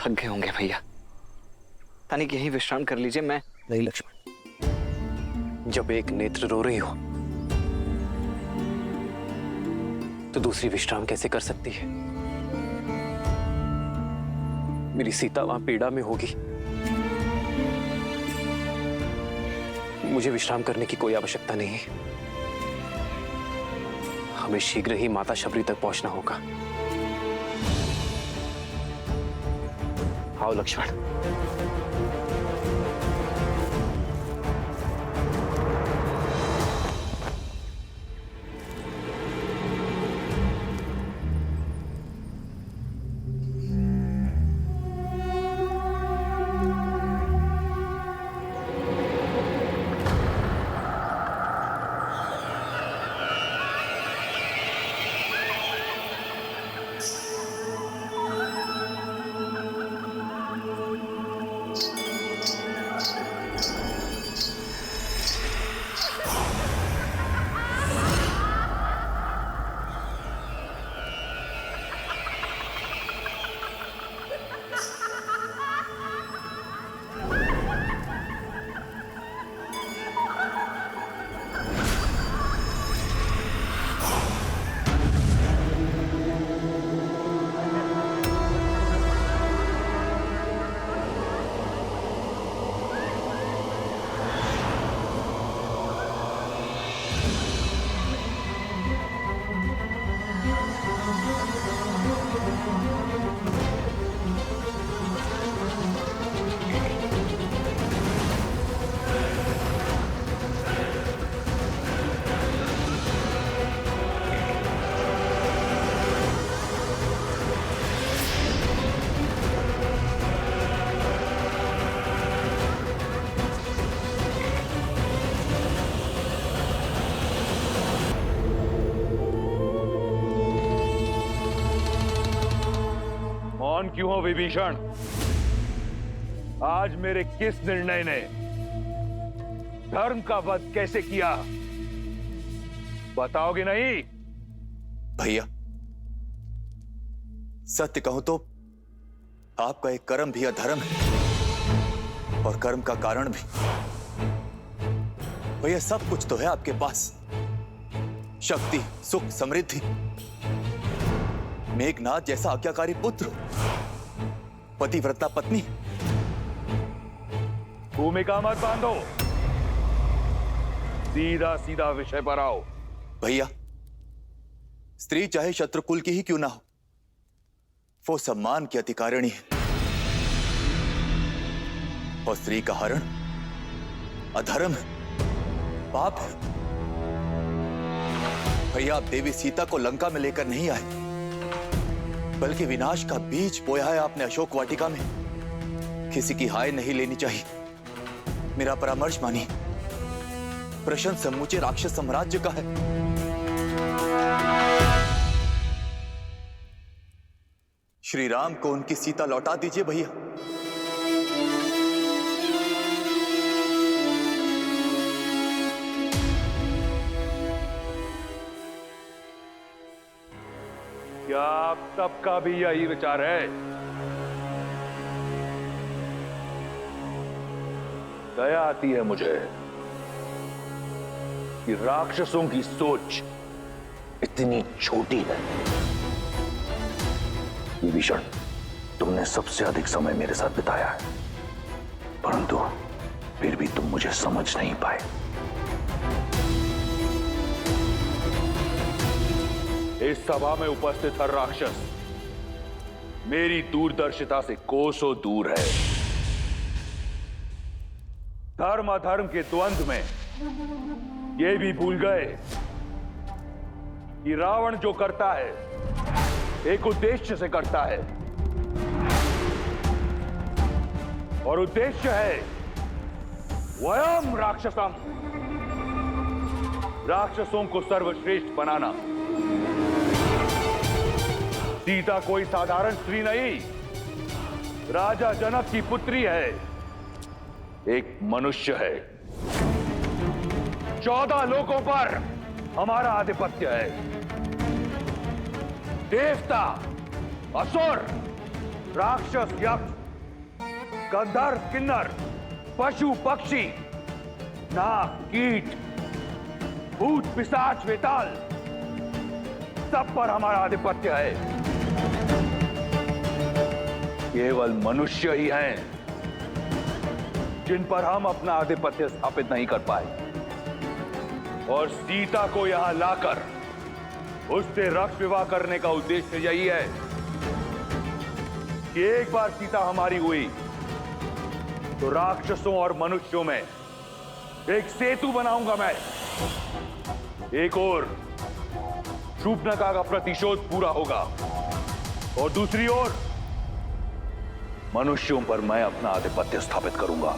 थक गए होंगे भैया, तनिक यहीं विश्राम कर लीजिए। मैं नहीं लक्ष्मण, जब एक नेत्र रो रही हो तो दूसरी विश्राम कैसे कर सकती है? मेरी सीता वहां पीड़ा में होगी, मुझे विश्राम करने की कोई आवश्यकता नहीं है। हमें शीघ्र ही माता शबरी तक पहुंचना होगा। आओ लक्ष्मण। कौन क्यों हो विभीषण? आज मेरे किस निर्णय ने धर्म का वध कैसे किया, बताओगे नहीं? भैया, सत्य कहूं तो आपका एक कर्म भी अधर्म है और कर्म का कारण भी। भैया, सब कुछ तो है आपके पास, शक्ति, सुख, समृद्धि, मेघनाथ जैसा आज्ञाकारी पुत्र, पतिव्रता पत्नी। भूमिका मत बांधो, सीधा सीधा विषय पर आओ। भैया, स्त्री चाहे शत्रुकुल की ही क्यों ना हो, वो सम्मान की अधिकारिणी है और स्त्री का हरण अधर्म है, पाप है। भैया, आप देवी सीता को लंका में लेकर नहीं आए, बल्कि विनाश का बीज बोया है आपने अशोक वाटिका में। किसी की हाय नहीं लेनी चाहिए, मेरा परामर्श मानिए। प्रश्न समूचे राक्षस साम्राज्य का है। श्री राम को उनकी सीता लौटा दीजिए भैया। क्या आप सबका भी यही विचार है? दया आती है मुझे कि राक्षसों की सोच इतनी छोटी है। विभीषण, तुमने सबसे अधिक समय मेरे साथ बिताया है, परंतु फिर भी तुम मुझे समझ नहीं पाए। इस सभा में उपस्थित हर राक्षस मेरी दूरदर्शिता से कोसों दूर है। धर्म अधर्म के द्वंद्व में ये भी भूल गए कि रावण जो करता है एक उद्देश्य से करता है, और उद्देश्य है वयम राक्षसम, राक्षसों को सर्वश्रेष्ठ बनाना। सीता कोई साधारण स्त्री नहीं, राजा जनक की पुत्री है, एक मनुष्य है। 14 लोकों पर हमारा आधिपत्य है। देवता, असुर, राक्षस, यक्ष गंधर्व, किन्नर, पशु, पक्षी, नाग, कीट, भूत, पिशाच, वेताल, सब पर हमारा आधिपत्य है। केवल मनुष्य ही हैं जिन पर हम अपना आधिपत्य स्थापित नहीं कर पाए। और सीता को यहां लाकर उससे रक्त विवाह करने का उद्देश्य यही है कि एक बार सीता हमारी हुई तो राक्षसों और मनुष्यों में एक सेतु बनाऊंगा मैं। एक ओर शूर्पणखा का प्रतिशोध पूरा होगा और दूसरी ओर मनुष्यों पर मैं अपना आधिपत्य स्थापित करूंगा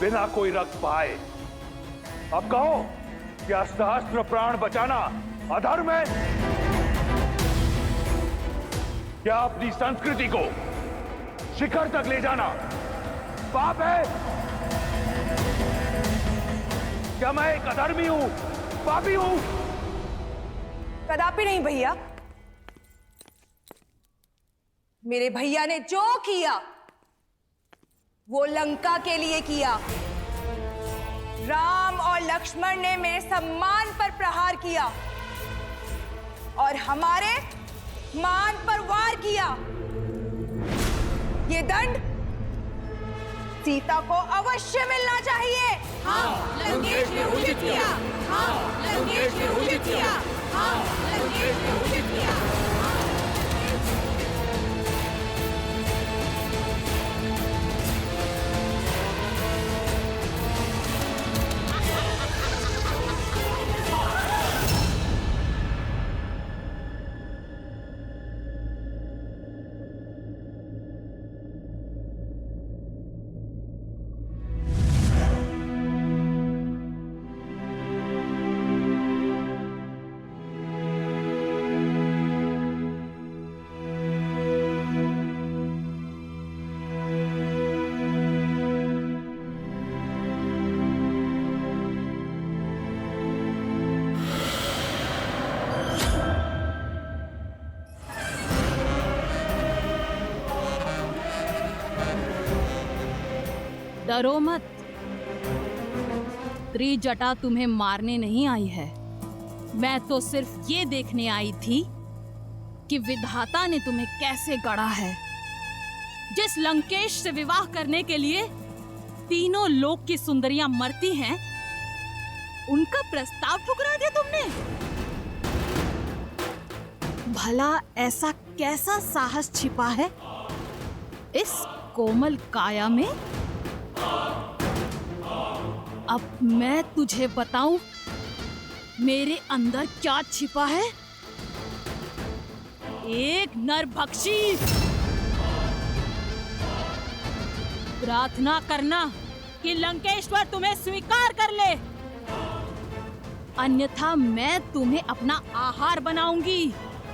बिना कोई रक्त पाए। अब कहो, क्या सहस्त्र प्राण बचाना अधर्म है? क्या अपनी संस्कृति को शिखर तक ले जाना पाप है? क्या मैं एक अधर्मी हूं, पापी हूं? कदापि नहीं भैया। मेरे भैया ने जो किया वो लंका के लिए किया। राम और लक्ष्मण ने मेरे सम्मान पर प्रहार किया और हमारे मान पर वार किया। ये दंड सीता को अवश्य मिलना चाहिए। हाँ, लंकेश ने उचित किया। हाँ, लंकेश ने उचित किया। हाँ, लंकेश ने उचित किया। डरो मत, त्रिजटा तुम्हें मारने नहीं आई है। मैं तो सिर्फ ये देखने आई थी कि विधाता ने तुम्हें कैसे गढ़ा है। जिस लंकेश से विवाह करने के लिए तीनों लोक की सुंदरियां मरती हैं, उनका प्रस्ताव ठुकरा दिया तुमने। भला ऐसा कैसा साहस छिपा है इस कोमल काया में? अब मैं तुझे बताऊं मेरे अंदर क्या छिपा है। एक नरभक्षी। प्रार्थना करना कि लंकेश्वर तुम्हें स्वीकार कर ले, अन्यथा मैं तुम्हें अपना आहार बनाऊंगी।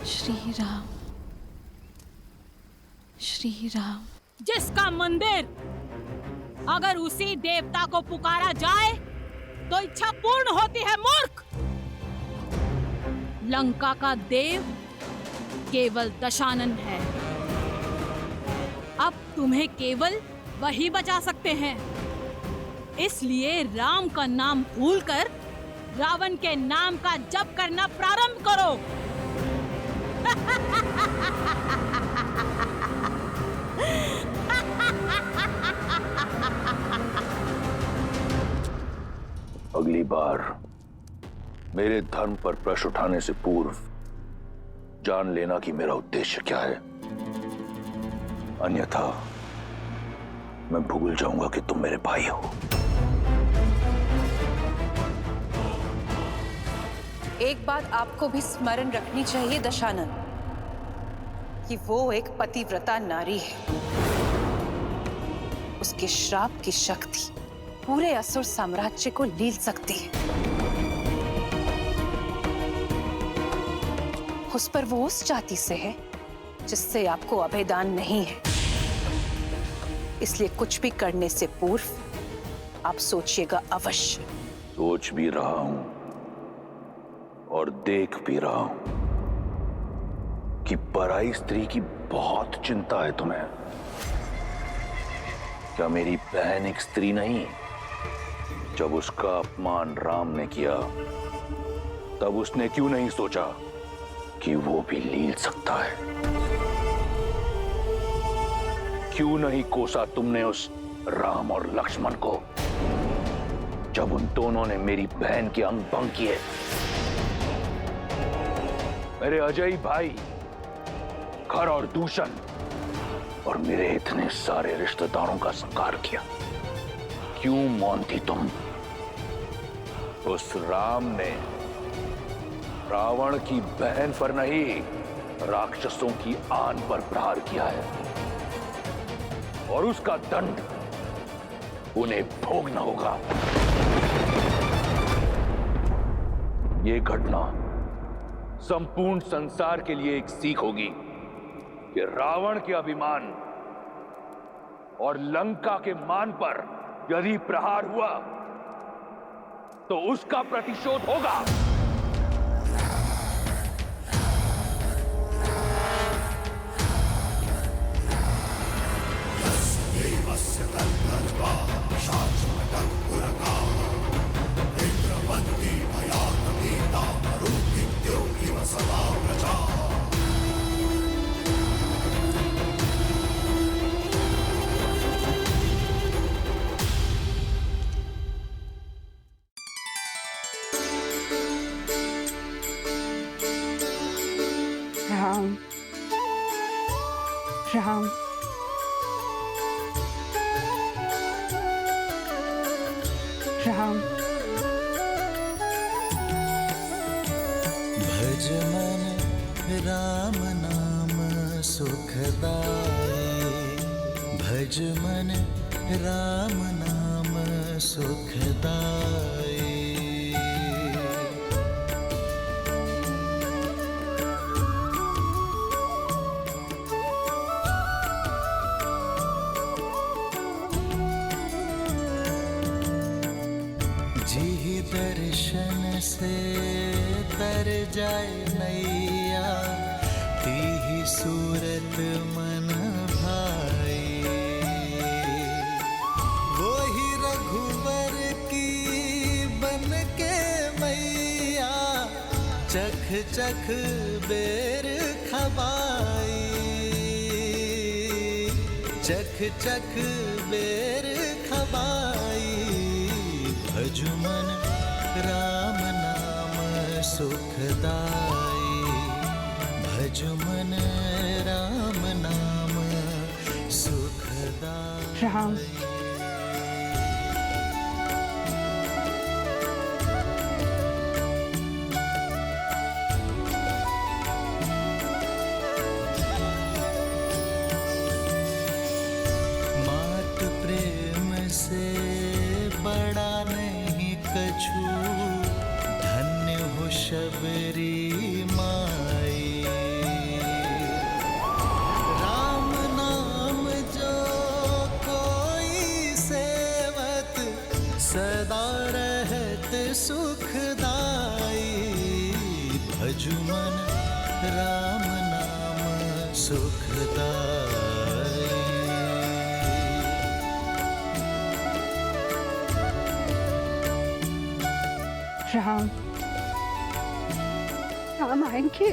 श्री राम, श्री राम। जिसका मंदिर अगर उसी देवता को पुकारा जाए तो इच्छा पूर्ण होती है, मूर्ख। लंका का देव केवल दशानन है। अब तुम्हें केवल वही बचा सकते हैं। इसलिए राम का नाम भूलकर रावण के नाम का जप करना प्रारंभ करो। अगली बार मेरे धर्म पर प्रश्न उठाने से पूर्व जान लेना कि मेरा उद्देश्य क्या है, अन्यथा मैं भूल जाऊंगा कि तुम मेरे भाई हो। एक बात आपको भी स्मरण रखनी चाहिए दशानन, कि वो एक पतिव्रता नारी है। उसके श्राप की शक्ति पूरे असुर साम्राज्य को लील सकती है। उस पर वो उस जाति से है जिससे आपको अभेदान नहीं है। इसलिए कुछ भी करने से पूर्व आप सोचिएगा अवश्य। सोच भी रहा हूं और देख भी रहा हूं कि पराई स्त्री की बहुत चिंता है तुम्हें। क्या मेरी बहन एक स्त्री नहीं? जब उसका अपमान राम ने किया तब उसने क्यों नहीं सोचा कि वो भी लील सकता है? क्यों नहीं कोसा तुमने उस राम और लक्ष्मण को जब उन दोनों ने मेरी बहन के अंग भंग किए? मेरे अजय भाई खर और दूषण और मेरे इतने सारे रिश्तेदारों का संहार किया। क्यों मौन थी तुम? उस राम ने रावण की बहन पर नहीं, राक्षसों की आन पर प्रहार किया है और उसका दंड उन्हें भोगना होगा। यह घटना संपूर्ण संसार के लिए एक सीख होगी कि रावण के अभिमान और लंका के मान पर यदि प्रहार हुआ तो उसका प्रतिशोध होगा। राम राम राम भज मन राम नाम सुखदाई, भज मन राम नाम सुखदाई। जी दर्शन से तर जाए नैया, तीही सूरत मन भाई। वो ही रघुवर की बन के मैया, चख चख बेर खबाई, चख चख बेर खबाई। भजुमन राम नाम सुखदाई, भजुमन राम नाम सुखदाई। राम मात प्रेम से बड़ा नहीं कछु, धन्य हो शबरी माई। राम नाम जो कोई सेवत, सदा रहत सुखदाई। भजुमन राम नाम सुखदाई। राम राम आएंगे।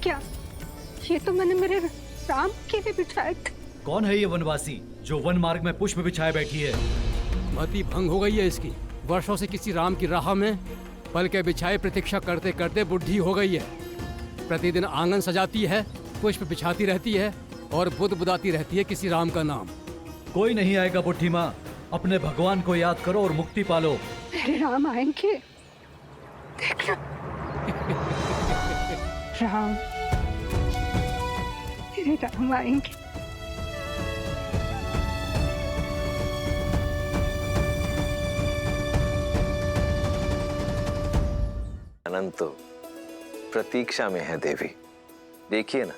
क्या? ये तो मैंने मेरे राम के लिए बिछाए थे। कौन है ये वनवासी जो वन मार्ग में पुष्प बिछाए बैठी है? मति भंग हो गई है इसकी। वर्षों से किसी राम की राह में पल के बिछाए प्रतीक्षा करते करते बुढ़ी हो गई है। प्रतिदिन आंगन सजाती है, पुष्प बिछाती रहती है और बुदाती रहती है किसी राम का नाम। कोई नहीं आएगा बुढ़ी माँ, अपने भगवान को याद करो और मुक्ति पालो। मेरे राम आएंगे, देखना। राम, मेरे राम आएंगे। आनंद तो प्रतीक्षा में है देवी। देखिए ना,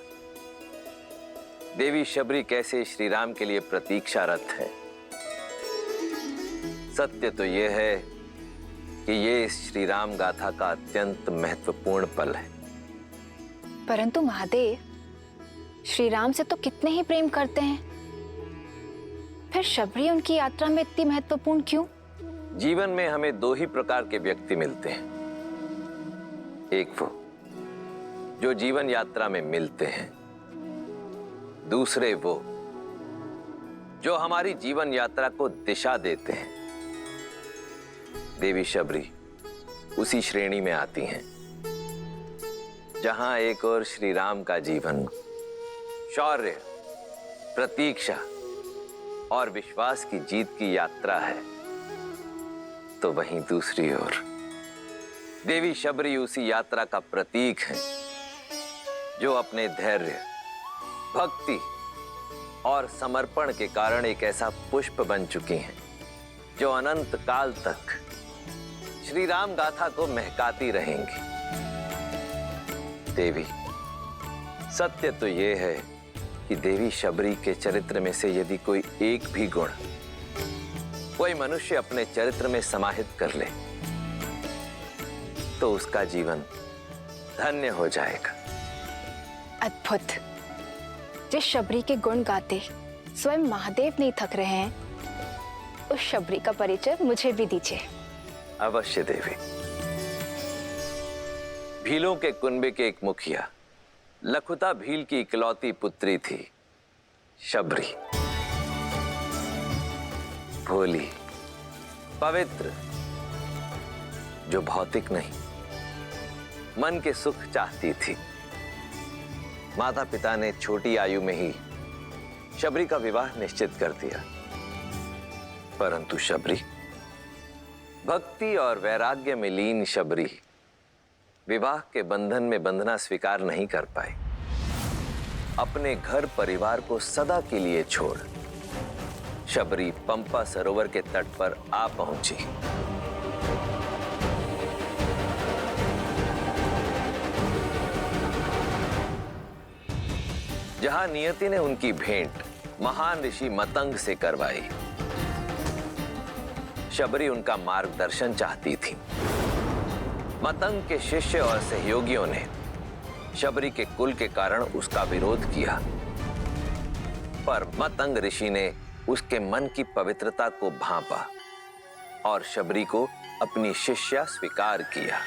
देवी शबरी कैसे श्री राम के लिए प्रतीक्षारत है। सत्य तो यह है कि ये इस श्री राम गाथा का अत्यंत महत्वपूर्ण पल है। परंतु महादेव, श्री राम से तो कितने ही प्रेम करते हैं, फिर शबरी उनकी यात्रा में इतनी महत्वपूर्ण क्यों? जीवन में हमें दो ही प्रकार के व्यक्ति मिलते हैं। एक वो जो जीवन यात्रा में मिलते हैं, दूसरे वो जो हमारी जीवन यात्रा को दिशा देते हैं। देवी शबरी उसी श्रेणी में आती हैं जहां एक और श्री राम का जीवन शौर्य, प्रतीक्षा और विश्वास की जीत की यात्रा है, तो वहीं दूसरी ओर देवी शबरी उसी यात्रा का प्रतीक है जो अपने धैर्य, भक्ति और समर्पण के कारण एक ऐसा पुष्प बन चुकी हैं जो अनंत काल तक श्री राम गाथा को महकाती रहेंगी। देवी, सत्य तो यह है कि देवी शबरी के चरित्र में से यदि कोई एक भी गुण कोई मनुष्य अपने चरित्र में समाहित कर ले तो उसका जीवन धन्य हो जाएगा। अद्भुत। जिस शबरी के गुण गाते स्वयं महादेव नहीं थक रहे हैं, उस शबरी का परिचय मुझे भी दीजिए। अवश्य देवी। भीलों के कुनबे के एक मुखिया लखुता भील की इकलौती पुत्री थी शबरी। भोली, पवित्र, जो भौतिक नहीं मन के सुख चाहती थी। माता पिता ने छोटी आयु में ही शबरी का विवाह निश्चित कर दिया, परंतु शबरी, भक्ति और वैराग्य में लीन शबरी विवाह के बंधन में बंधना स्वीकार नहीं कर पाई। अपने घर परिवार को सदा के लिए छोड़ शबरी पंपा सरोवर के तट पर आ पहुंची। जहां नियति ने उनकी भेंट महान ऋषि मतंग से करवाई। शबरी उनका मार्गदर्शन चाहती थी। मतंग के शिष्य और सहयोगियों ने शबरी के कुल के कारण उसका विरोध किया, पर मतंग ऋषि ने उसके मन की पवित्रता को भांपा और शबरी को अपनी शिष्या स्वीकार किया।